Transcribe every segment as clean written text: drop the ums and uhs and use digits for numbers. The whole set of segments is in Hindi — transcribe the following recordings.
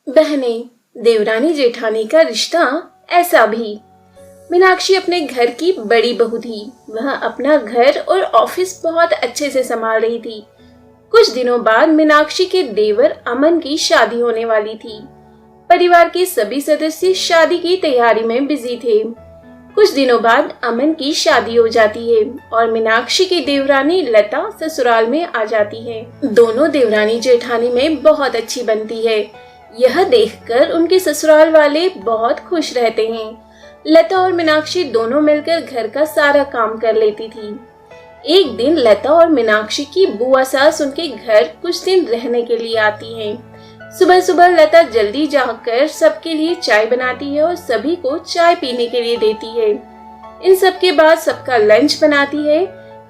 बहनें, देवरानी जेठानी का रिश्ता ऐसा भी। मीनाक्षी अपने घर की बड़ी बहू थी। वह अपना घर और ऑफिस बहुत अच्छे से संभाल रही थी। कुछ दिनों बाद मीनाक्षी के देवर अमन की शादी होने वाली थी। परिवार के सभी सदस्य शादी की तैयारी में बिजी थे। कुछ दिनों बाद अमन की शादी हो जाती है और मीनाक्षी की देवरानी लता ससुराल में आ जाती है। दोनों देवरानी जेठानी में बहुत अच्छी बनती है। यह देखकर उनके ससुराल वाले बहुत खुश रहते हैं। लता और मीनाक्षी दोनों मिलकर घर का सारा काम कर लेती थी। एक दिन लता और मीनाक्षी की बुआ सास उनके घर कुछ दिन रहने के लिए आती हैं। सुबह सुबह लता जल्दी जाकर सबके लिए चाय बनाती है और सभी को चाय पीने के लिए देती है। इन सब के बाद सबका लंच बनाती है।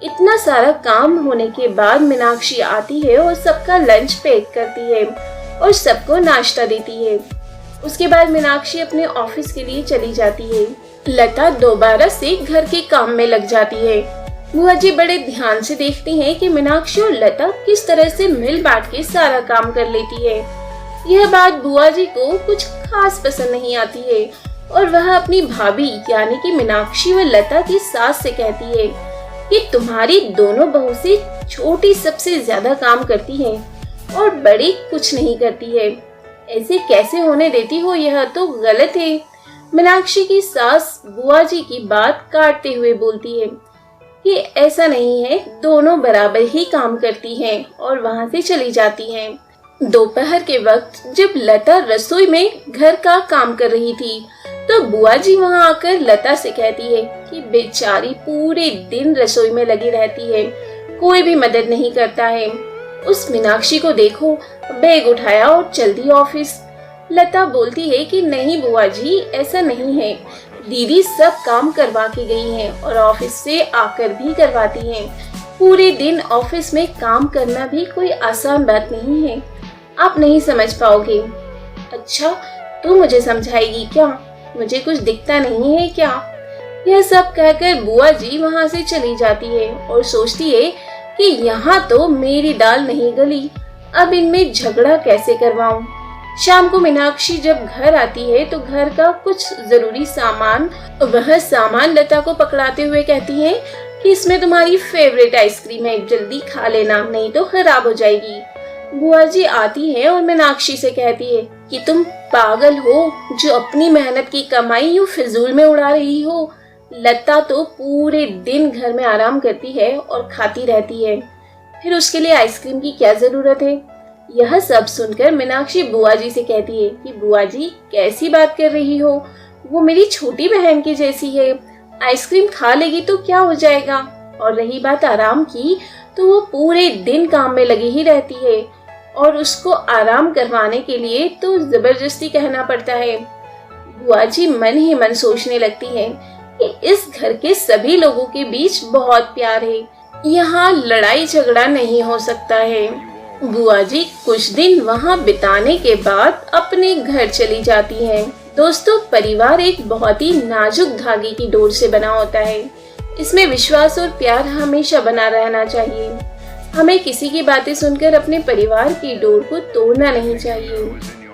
इतना सारा काम होने के बाद मीनाक्षी आती है और सबका लंच पैक करती है और सबको नाश्ता देती है। उसके बाद मीनाक्षी अपने ऑफिस के लिए चली जाती है। लता दोबारा से घर के काम में लग जाती है। बुआ जी बड़े ध्यान से देखती हैं कि मीनाक्षी और लता किस तरह से मिल बांट के सारा काम कर लेती है। यह बात बुआ जी को कुछ खास पसंद नहीं आती है और वह अपनी भाभी यानी कि मीनाक्षी व लता की सास से कहती है कि तुम्हारी दोनों बहू से छोटी सबसे ज्यादा काम करती है और बड़ी कुछ नहीं करती है। ऐसे कैसे होने देती हो, यह तो गलत है। मीनाक्षी की सास बुआ जी की बात काटते हुए बोलती है कि ऐसा नहीं है, दोनों बराबर ही काम करती हैं और वहां से चली जाती हैं। दोपहर के वक्त जब लता रसोई में घर का काम कर रही थी तो बुआ जी वहां आकर लता से कहती है कि बेचारी पूरे दिन रसोई में लगी रहती है, कोई भी मदद नहीं करता है। उस मीनाक्षी को देखो, बैग उठाया और चल दी ऑफिस। लता बोलती है कि नहीं बुआ जी, ऐसा नहीं है, दीदी सब काम करवा के गई हैं और ऑफिस से आकर भी करवाती हैं। पूरे दिन ऑफिस में काम करना भी कोई आसान बात नहीं है, आप नहीं समझ पाओगे। अच्छा, तू मुझे समझाएगी क्या? मुझे कुछ दिखता नहीं है क्या? यह सब कहकर बुआ जी वहां से चली जाती है और सोचती है कि यहाँ तो मेरी दाल नहीं गली, अब इनमें झगड़ा कैसे करवाऊं। शाम को मीनाक्षी जब घर आती है तो घर का कुछ जरूरी सामान, वह सामान लता को पकड़ाते हुए कहती है कि इसमें तुम्हारी फेवरेट आइसक्रीम है, जल्दी खा लेना नहीं तो खराब हो जाएगी। बुआ जी आती है और मीनाक्षी से कहती है कि तुम पागल हो जो अपनी मेहनत की कमाई यूं फिजूल में उड़ा रही हो। लता तो पूरे दिन घर में आराम करती है और खाती रहती है, फिर उसके लिए आइसक्रीम की क्या जरूरत है। यह सब सुनकर मीनाक्षी बुआ जी से कहती है कि बुआ जी कैसी बात कर रही हो, वो मेरी छोटी बहन की जैसी है, आइसक्रीम खा लेगी तो क्या हो जाएगा। और रही बात आराम की तो वो पूरे दिन काम में लगी ही रहती है और उसको आराम करवाने के लिए तो जबरदस्ती कहना पड़ता है। बुआ जी मन ही मन सोचने लगती है कि इस घर के सभी लोगों के बीच बहुत प्यार है, यहाँ लड़ाई झगड़ा नहीं हो सकता है। बुआ जी कुछ दिन वहाँ बिताने के बाद अपने घर चली जाती हैं। दोस्तों, परिवार एक बहुत ही नाजुक धागे की डोर से बना होता है। इसमें विश्वास और प्यार हमेशा बना रहना चाहिए। हमें किसी की बातें सुनकर अपने परिवार की डोर को तोड़ना नहीं चाहिए।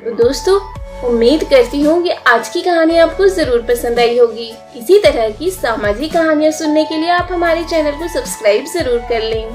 तो दोस्तों, उम्मीद करती हूँ कि आज की कहानी आपको जरूर पसंद आई होगी। इसी तरह की सामाजिक कहानियाँ सुनने के लिए आप हमारे चैनल को सब्सक्राइब जरूर कर लें।